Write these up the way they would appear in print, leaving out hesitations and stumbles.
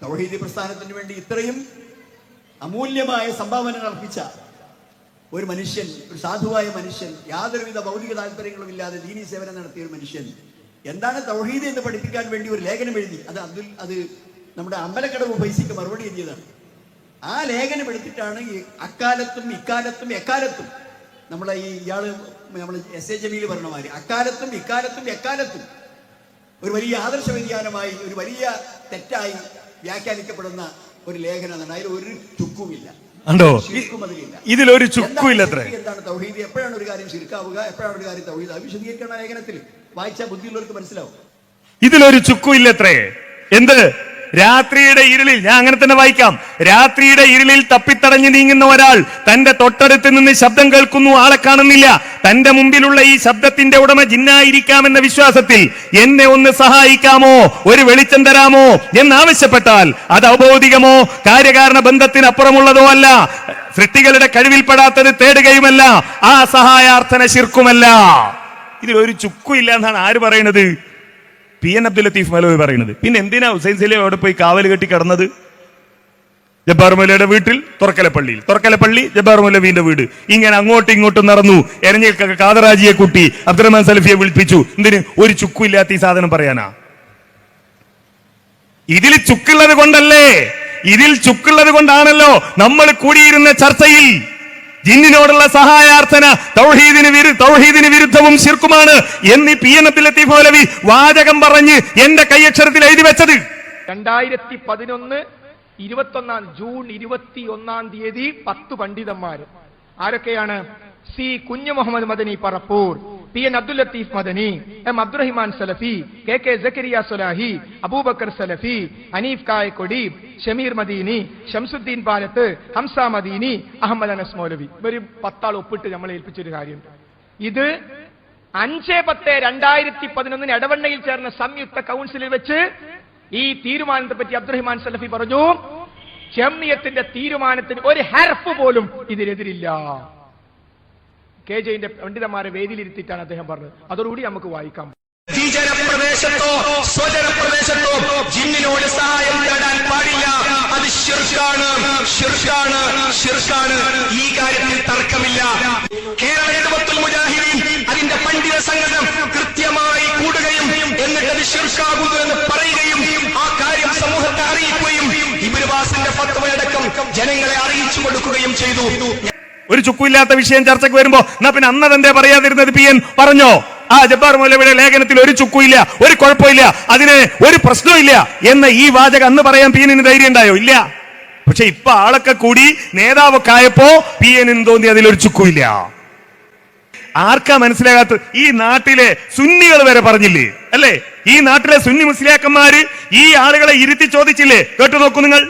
തൗഹീദി പ്രസ്ഥാനത്തിന് വേണ്ടി ഇത്രയും അമൂല്യമായ സംഭാവനകൾ അർപ്പിച്ച ഒരു മനുഷ്യൻ, ഒരു സാധുവായ മനുഷ്യൻ, യാതൊരുവിധ ഭൗതിക താല്പര്യങ്ങളും ഇല്ലാതെ ദീനീ സേവനം നടത്തിയ ഒരു മനുഷ്യൻ എന്താണ് തൗഹീദ് എന്ന് പഠിപ്പിക്കാൻ വേണ്ടി ഒരു ലേഖനം എഴുതി. അത് നമ്മുടെ അമ്പലക്കടവ് പൈസയ്ക്ക് മറുപടി എഴുതിയതാണ്. ആ ലേഖനം എടുത്തിട്ടാണ് ഈ അക്കാലത്തും ഇക്കാലത്തും എക്കാലത്തും നമ്മളെ നമ്മൾ എസ് എ ജമീൽ പറഞ്ഞ മാതിരി അക്കാലത്തും ഇക്കാലത്തും എക്കാലത്തും ഒരു വലിയ ആദർശ വ്യതിയാനമായി, ഒരു വലിയ തെറ്റായി വ്യാഖ്യാനിക്കപ്പെടുന്ന ഒരു ലേഖനമാണ്. അതിൽ ഒരു ചുക്കുമില്ല, ഇതിലൊരു ചുക്കുമില്ല. എന്താണ് തൗഹീദ്, എപ്പോഴാണ് ഒരു കാര്യം ശിർക്കാവുക, എപ്പോഴാണ് ഒരു കാര്യം തൗഹീദ് വിശദീകരിക്കുന്ന ലേഖനത്തിൽ വായിച്ചാൽ ബുദ്ധിയുള്ളവർക്ക് മനസ്സിലാവും. ഇതിലൊരു ചുക്കുമില്ലത്രേ. എന്ത്? രാത്രിയുടെ ഇരുളിൽ, ഞാൻ അങ്ങനെ തന്നെ വായിക്കാം, രാത്രിയുടെ ഇരുളിൽ തപ്പിത്തടഞ്ഞു നീങ്ങുന്ന ഒരാൾ തന്റെ തൊട്ടടുത്ത് നിന്ന് ശബ്ദം കേൾക്കുന്നു, ആളെ കാണുന്നില്ല. തന്റെ മുമ്പിലുള്ള ഈ ശബ്ദത്തിന്റെ ഉടമ ജിന്നായിരിക്കാമെന്ന വിശ്വാസത്തിൽ എന്നെ ഒന്ന് സഹായിക്കാമോ, ഒരു വെളിച്ചം തരാമോ എന്നാവശ്യപ്പെട്ടാൽ അത് ഔഭൗതികമോ കാര്യകാരണ ബന്ധത്തിനപ്പുറമുള്ളതോ അല്ല, സൃഷ്ടികളുടെ കഴിവിൽപ്പെടാത്തത് തേടുകയുമല്ല, ആ സഹായാർത്ഥന ശിർക്കുമല്ല. ഇതിലൊരു ചുക്കുമില്ല എന്നാണ് ആര് പറയുന്നത്? പി എൻ അബ്ദുൽ ലത്തീഫ് മൗലവി പറയുന്നത്. പിന്നെ എന്തിനാ ഹുസൈൻ സലീം അവിടെ പോയി കാവൽ കെട്ടി കിടന്നത്? ജബ്ബാർ മൗലവിയുടെ വീട്ടിൽ തുറക്കലപ്പള്ളിയിൽ, തുറക്കലപ്പള്ളി ജബ്ബാർ മൗലവിന്റെ വീട്, ഇങ്ങനെ അങ്ങോട്ടും ഇങ്ങോട്ടും നടന്നു. എരഞ്ഞിൽ കാദറാജിയെ കൂട്ടി അബ്ദുറഹ്മാൻ സലഫിയെ വിളിപ്പിച്ചു. എന്തിന്? ഒരു ചുക്കുമില്ലാത്ത ഈ സാധനം പറയാനാ? ഇതിൽ ചുക്കുള്ളത് കൊണ്ടല്ലേ, ഇതിൽ ചുക്കുള്ളത് കൊണ്ടാണല്ലോ നമ്മൾ കൂടിയിരുന്ന ചർച്ചയിൽ ജിന്നിനോടുള്ള സഹായാർത്ഥന തൗഹീദിന് വിരുദ്ധവും ശിർക്കുമാണ് എന്നീ പി എൻ അബ്ദുൽ ലത്തീഫ് മൗലവി വാചകം പറഞ്ഞ് എന്റെ കൈയക്ഷരത്തിൽ എഴുതി വെച്ചത്. 2011 ജൂൺ 21 10 പണ്ഡിതന്മാർ ആരൊക്കെയാണ്? C Kunhu Muhammad Madani Parappur, P N Abdul Latheef Madani, M Abdurahiman Salafi, K Zakariya Salahi, Abubakar Salafi, Aneef Kayakkodi, Shameer Madeeni, Shamsuddin Palath, Hamza Madeeni, Ahmad Anas Moulavi. ഇവര് 10 ആൾ ഒപ്പിട്ട് നമ്മളെ ഏൽപ്പിച്ചൊരു കാര്യമുണ്ട്. ഇത് 5/10/2011 എടവണ്ണയിൽ ചേർന്ന സംയുക്ത കൗൺസിലിൽ വെച്ച് ഈ തീരുമാനത്തെ പറ്റി അബ്ദുറഹിമാൻ സലഫി പറഞ്ഞു, ജംഇയ്യത്തിന്റെ തീരുമാനത്തിന് ഒരു ഹർഫ് പോലും ഇതിനെതിരില്ല. കെ ജെന്റെ പണ്ഡിതന്മാരെ വേദിയിലിരുത്തിയിട്ടാണ് അദ്ദേഹം പറഞ്ഞത്. അതോടുകൂടി നമുക്ക് വായിക്കാം. പ്രദേശത്തോ സ്വജനപ്രദേശത്തോ ജിന്നിനോട് സഹായം തേടാൻ പാടില്ല, അത് ശിർക്കാണ്, ശിർക്കാണ്, ശിർക്കാണ്. ഈ കാര്യത്തിൽ തർക്കമില്ല. കേരള ഇഖ്വാനുൽ മുജാഹിദീൻ അതിന്റെ പണ്ഡിത സംഘടന കൃത്യമായി കൂടുകയും എന്നിട്ട് അത് ശിർക്കാകുന്നു എന്ന് പറയുകയും ആ കാര്യം സമൂഹത്തെ അറിയിക്കുകയും ഇബ്നു ബാസിന്റെ ഫത്വയടക്കം ജനങ്ങളെ അറിയിച്ചു കൊടുക്കുകയും ചെയ്തു. ഒരു ചുക്കുമില്ലാത്ത വിഷയം ചർച്ചയ്ക്ക് വരുമ്പോ എന്നാ പിന്നെ അന്നതെന്തേ പറയാതിരുന്നത്? പി എൻ പറഞ്ഞോ? ആ ജബ്ബാർ മൗലവിയുടെ ലേഖനത്തിൽ ഒരു ചുക്കുമില്ല, ഒരു കുഴപ്പമില്ല, അതിന് ഒരു പ്രശ്നമില്ല എന്ന ഈ വാചകം അന്ന് പറയാൻ പി എന്നിന് ധൈര്യം ഉണ്ടായോ? ഇല്ല. പക്ഷെ ഇപ്പൊ ആളൊക്കെ കൂടി നേതാവൊക്കെ ആയപ്പോ പി എന്നിന് തോന്നി അതിലൊരു ചുക്കുമില്ല. ആർക്കാ മനസ്സിലാകാത്ത? ഈ നാട്ടിലെ സുന്നികൾ വരെ പറഞ്ഞില്ലേ അല്ലേ? ഈ നാട്ടിലെ സുന്നി മുസ്ലിയാക്കന്മാര് ഈ ആളുകളെ ഇരുത്തി ചോദിച്ചില്ലേ? കേട്ടു നോക്കൂ നിങ്ങൾ.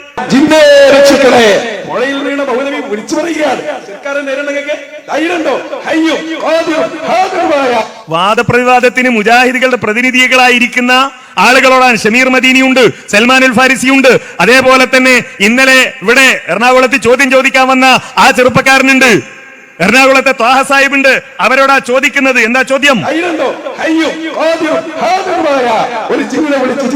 പുഴയിൽ വീണ മൗലവി വിളിച്ചു പറയുകയാണ്, വാദപ്രതിവാദത്തിന് മുജാഹിദുകളുടെ പ്രതിനിധികളായിരിക്കുന്ന ആളുകളോടാണ്. ഷമീർ മദീനിയുണ്ട്, സൽമാൻ അൽ ഫാരിസിയുണ്ട്, അതേപോലെ തന്നെ ഇന്നലെ ഇവിടെ എറണാകുളത്ത് ചോദ്യം ചോദിക്കാൻ വന്ന ആ ചെറുപ്പക്കാരനുണ്ട്, എറണാകുളത്തെ ത്വാഹ സാഹിബുണ്ട്. അവരോടാ ചോദിക്കുന്നത്. എന്താ ചോദ്യം? ഒരു ജിന്നിനെ വിളിച്ച്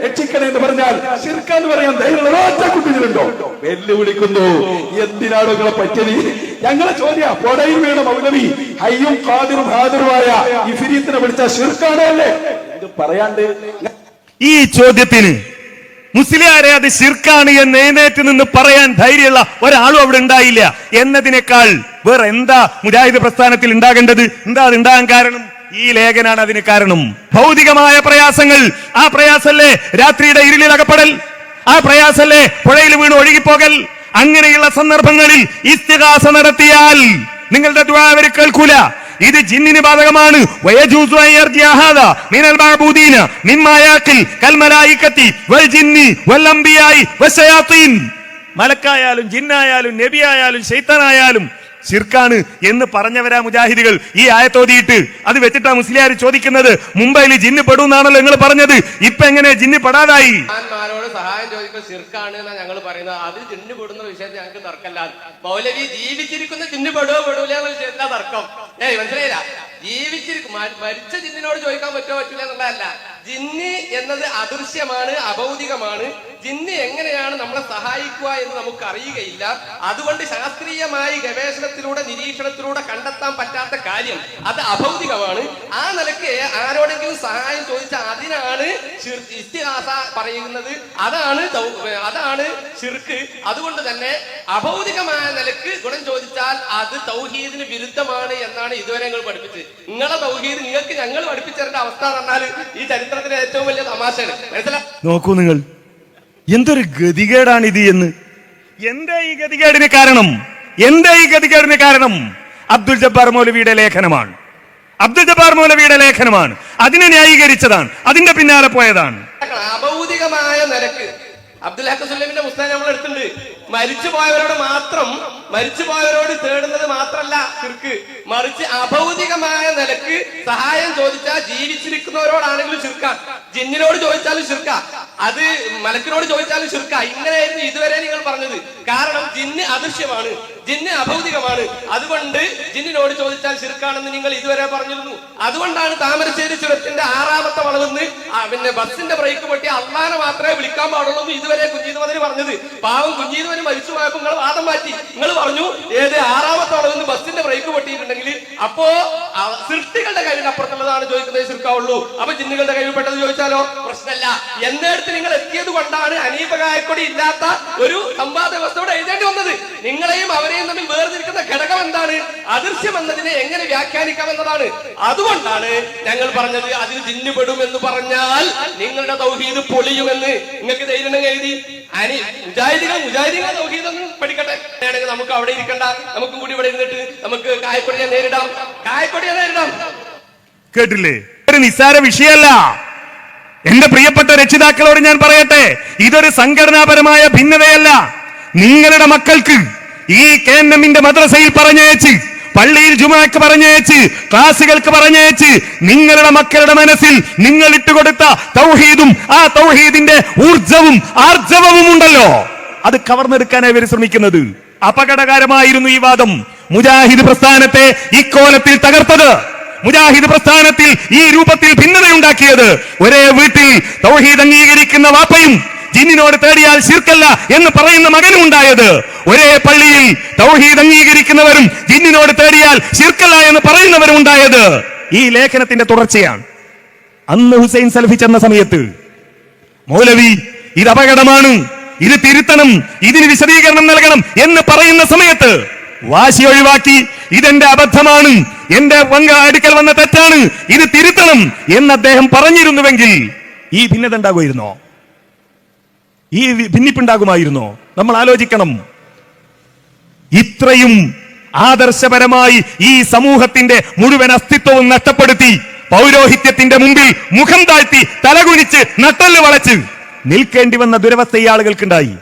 രക്ഷിക്കണെന്ന് പറഞ്ഞാൽ ശിർക്കാന്ന് പറയാൻ ധൈര്യമുള്ള കുട്ടികളുണ്ടോ? വെല്ലുവിളിക്കുന്നു. എന്തിനാണ് നിങ്ങളെ പറ്റിയത്? ഞങ്ങളെ ചോദ്യ പൊടയിൽ വീണ മൗലവി ഹയ്യും ഖാദിറും ഹാദിറുമായ ഇഫ്രീത്തിനെ വിളിച്ച ശിർക്കാണല്ലേ ഇത് പറയാണ്ട്? ഈ ചോദ്യത്തിന് മുസ്ലിയാരെ അത് ശിർക്കാണ് എന്ന് എഴുന്നേറ്റ് നിന്ന് പറയാൻ ധൈര്യമുള്ള ഒരാളും അവിടെ ഉണ്ടായില്ല എന്നതിനേക്കാൾ വേറെ എന്താ മുജാഹിദ് പ്രസ്ഥാനത്തിൽ ഉണ്ടാകേണ്ടത്? എന്താ അത് ഉണ്ടാകാൻ കാരണം? ഈ ലേഖനാണ് അതിന് കാരണം. ഭൗതികമായ പ്രയാസങ്ങൾ. ആ പ്രയാസല്ലേ രാത്രിയുടെ ഇരുളിൽ അകപ്പെടൽ? ആ പ്രയാസല്ലേ പുഴയിൽ വീണ് ഒഴുകിപ്പോകൽ? അങ്ങനെയുള്ള സന്ദർഭങ്ങളിൽ ഇസ്തിഗാസ നടത്തിയാൽ നിങ്ങളുടെ ദുആ അവർ കേൾക്കൂല. ഇത് ജിന്നിന് ബാധകമാണ്. മലക്കായാലും ജിന്നായാലും നബിയായാലും ശൈത്താനായാലും ശിർക്കാണ് എന്ന് പറഞ്ഞവരാ മുജാഹിദുകൾ. ഈ ആയത്തോതിയിട്ട് അത് വെച്ചിട്ടാ മുസ്ലിയാർ ചോദിക്കുന്നത്, മുംബൈയിൽ ജിന്ന് പെടുന്നാണല്ലോ നിങ്ങൾ പറഞ്ഞത്, ഇപ്പൊ എങ്ങനെ ജിന്ന് പെടാതായി? സഹായം ചോദിക്കുക ശിർക്കാണ് എന്നാ ഞങ്ങൾ പറയുന്നത്. അത് ജിന്ന് പെടുന്ന വിഷയത്തിൽ ഞങ്ങൾക്ക് തർക്കമില്ല. മൗലവി ജീവിച്ചിരിക്കുന്ന ജിന്ന് പെടുവോ പെടൂല എന്താ തർക്കം? മനസ്സിലായില്ല. ജീവിച്ചിരിക്കും മരിച്ച ജിന്നിനോട് ചോദിക്കാൻ പറ്റുമോ പറ്റില്ല എന്നുള്ളതല്ല. ജിന്ന് എന്നത് അദൃശ്യമാണ്, അഭൗതികമാണ്. ജിന്ന് എങ്ങനെയാണ് നമ്മളെ സഹായിക്കുക എന്ന് നമുക്ക് അറിയുകയില്ല. അതുകൊണ്ട് ശാസ്ത്രീയമായി ഗവേഷണത്തിലൂടെ നിരീക്ഷണത്തിലൂടെ കണ്ടെത്താൻ പറ്റാത്ത കാര്യം അത് അഭൗതികമാണ്. ആ നിലയ്ക്ക് ആരോടെങ്കിലും സഹായം ചോദിച്ചാൽ അതിനാണ് ഇസ്തിഹാസ പറയുന്നത്, അതാണ് ശിർക്ക്. അതുകൊണ്ട് തന്നെ അഭൗതികമായ നിലക്ക് ഗുണം ചോദിച്ചാൽ അത് തൗഹീദിന് വിരുദ്ധമാണ് എന്നാണ് ഇതുവരെ ഞങ്ങൾ പഠിപ്പിച്ചത്. നിങ്ങളെ തൗഹീദ് നിങ്ങൾക്ക് ഞങ്ങൾ പഠിപ്പിച്ചതിന്റെ അവസ്ഥ എന്ന് പറഞ്ഞാൽ ഈ ചരിത്രത്തിലെ ഏറ്റവും വലിയ തമാശയാണ്. മനസ്സിലാ? നോക്കൂ നിങ്ങൾ, എന്തൊരു ഗതികേടാണ് ഇത് എന്ന്. എന്താ ഈ ഗതികേടിന് കാരണം? അബ്ദുൽ ജബ്ബാർ മൗലവിയുടെ ലേഖനമാണ്. അതിനെ ന്യായീകരിച്ചതാണ്, അതിന്റെ പിന്നാലെ പോയതാണ്. അഭൗതികമായ നിലക്ക് അബ്ദുൽ ഹക്ക് സുല്ലമിന്റെ പുസ്തകം നമ്മൾ എടുത്തിട്ടുണ്ട്. മരിച്ചുപോയവരോട് തേടുന്നത് മാത്രല്ല ശിർക്ക്, മറിച്ച് അഭൗതികമായ നിലക്ക് സഹായം ചോദിച്ചാൽ ജീവിച്ചിരിക്കുന്നവരോടാണെങ്കിലും ശിർക്കാണ്, ജിന്നിനോട് ചോദിച്ചാലും ശിർക്ക, അത് മലക്കിനോട് ചോദിച്ചാലും ശിർക്ക. ഇങ്ങനെയായിരുന്നു ഇതുവരെ നിങ്ങൾ പറഞ്ഞത്. കാരണം ജിന്ന് അദൃശ്യമാണ്, ജിന്ന് അഭൗതികമാണ്. അതുകൊണ്ട് ജിന്നിനോട് ചോദിച്ചാൽ ശിർക്കാണെന്ന് നിങ്ങൾ ഇതുവരെ പറഞ്ഞിരുന്നു. അതുകൊണ്ടാണ് താമരശ്ശേരി ചുരത്തിന്റെ 6ാമത്തെ വളവെന്ന് പിന്നെ ബസിന്റെ ബ്രേക്ക് പൊട്ടി അള്ളാനെ മാത്രമേ വിളിക്കാൻ പാടുള്ളൂ എന്ന് ഇതുവരെ കുഞ്ഞീത് മദനി പറഞ്ഞത്. പാവം കുഞ്ഞീത് മദനി മരിച്ചു പോയപ്പോ നിങ്ങൾ വാദം മാറ്റി. നിങ്ങൾ പറഞ്ഞു 6ാമത്തെ വളവെന്ന് ബസിന്റെ ബ്രേക്ക് പൊട്ടിയിട്ടുണ്ടെങ്കിൽ അപ്പോ സൃഷ്ടികളുടെ കഴിവിനപ്പുറത്തുള്ളതാണ് ചോദിക്കുന്നത് ശിർക്കാവുള്ളൂ. അപ്പൊ ജിന്നുകളുടെ കഴിവിൽപ്പെട്ടത് ചോദിച്ചാലോ പ്രശ്നമല്ല. എന്നിടത്ത് നിങ്ങൾ എത്തിയത് കൊണ്ടാണ് ഹനീഫ കായക്കൊടി ഇല്ലാത്ത ഒരു സംവാദ വ്യവസ്ഥയോടെ എഴുതേണ്ടി വന്നത്. നിങ്ങളെയും അവരെയും തമ്മിൽ വേർതിരിക്കുന്ന ഘടകം എന്താണ്? അദൃശ്യം എന്നതിനെ എങ്ങനെ വ്യാഖ്യാനിക്കാം എന്നതാണ്. അതുകൊണ്ടാണ് ഞങ്ങൾ പറഞ്ഞത് അതിൽ ജിന്നു പെടും എന്ന് പറഞ്ഞാൽ നിങ്ങളുടെ തൗഹീദ് പൊളിയുമെന്ന്. നിങ്ങൾക്ക് ധൈര്യം എഴുതി മുജാഹിദികൾ തൗഹീദ് ഒന്ന് പഠിക്കട്ടെ. ആണെങ്കിൽ നമുക്ക് അവിടെ ഇരിക്കണ്ട, നമുക്ക് കൂടി ഇവിടെ ഇരുന്നിട്ട് നമുക്ക് കായക്കൊടിയെ നേരിടാം. കേട്ടില്ലേ? ഒരു നിസ്സാര വിഷയമല്ല. എന്റെ പ്രിയപ്പെട്ട രക്ഷിതാക്കളോട് ഞാൻ പറയട്ടെ, ഇതൊരു സംഘടനാപരമായ ഭിന്നതയല്ല. നിങ്ങളുടെ മക്കൾക്ക് ഈ KNM മദ്രസയിൽ പറഞ്ഞയച്ച്, പള്ളിയിൽ ജുമാക്ക് പറഞ്ഞയച്ച്, ക്ലാസുകൾക്ക് പറഞ്ഞയച്ച് നിങ്ങളുടെ മക്കളുടെ മനസ്സിൽ നിങ്ങൾ ഇട്ടുകൊടുത്ത തൗഹീദും ആ തൗഹീദിന്റെ ഊർജവും ആർജവവും ഉണ്ടല്ലോ, അത് കവർന്നെടുക്കാനായി ഇവർ ശ്രമിക്കുന്നത്. അപകടകരമായിരുന്നു ഈ വാദം. മുജാഹിദ് പ്രസ്ഥാനത്തെ ഇക്കോലത്തിൽ തകർത്തത്, മുജാഹിദ് പ്രസ്ഥാനത്തിൽ ഈ രൂപത്തിൽ ഭിന്നതയുണ്ടാക്കിയത്, ഒരേ വീട്ടിൽ തൗഹീദ് അംഗീകരിക്കുന്ന വാപ്പയും ജിന്നിനോട് തേടിയാൽ ശിർക്കല്ല എന്ന് പറയുന്ന മകനും ഉണ്ടായത്, ഒരേ പള്ളിയിൽ തൗഹീദ് അംഗീകരിക്കുന്നവരും ജിന്നിനോട് തേടിയാൽ ശിർക്കല്ല എന്ന് പറയുന്നവരും ഉണ്ടായത് ഈ ലേഖനത്തിന്റെ തുടർച്ചയാണ്. അന്ന് ഹുസൈൻ സലഫി ചെന്ന സമയത്ത് മൗലവി ഇത് അപകടമാണ്, ഇത് തിരുത്തണം, ഇതിന് വിശദീകരണം നൽകണം എന്ന് പറയുന്ന സമയത്ത് വാശി ഒഴിവാക്കി ഇതെന്റെ അബദ്ധമാണ്, എന്റെ അടുക്കൽ വന്ന തെറ്റാണ്, ഇത് തിരുത്തണം എന്ന് അദ്ദേഹം പറഞ്ഞിരുന്നുവെങ്കിൽ ഈ ഭിന്നത ഉണ്ടാകുമായിരുന്നോ? ഈ ഭിന്നിപ്പുണ്ടാകുമായിരുന്നോ? നമ്മൾ ആലോചിക്കണം. ഇത്രയും ആദർശപരമായി ഈ സമൂഹത്തിന്റെ മുഴുവൻ അസ്തിത്വവും നഷ്ടപ്പെടുത്തി പൗരോഹിത്യത്തിന്റെ മുമ്പിൽ മുഖം താഴ്ത്തി തലകുനിച്ച് നട്ടല് വളച്ച് നിൽക്കേണ്ടി വന്ന ദുരവസ്ഥ ഈ ആളുകൾക്കുണ്ടായി.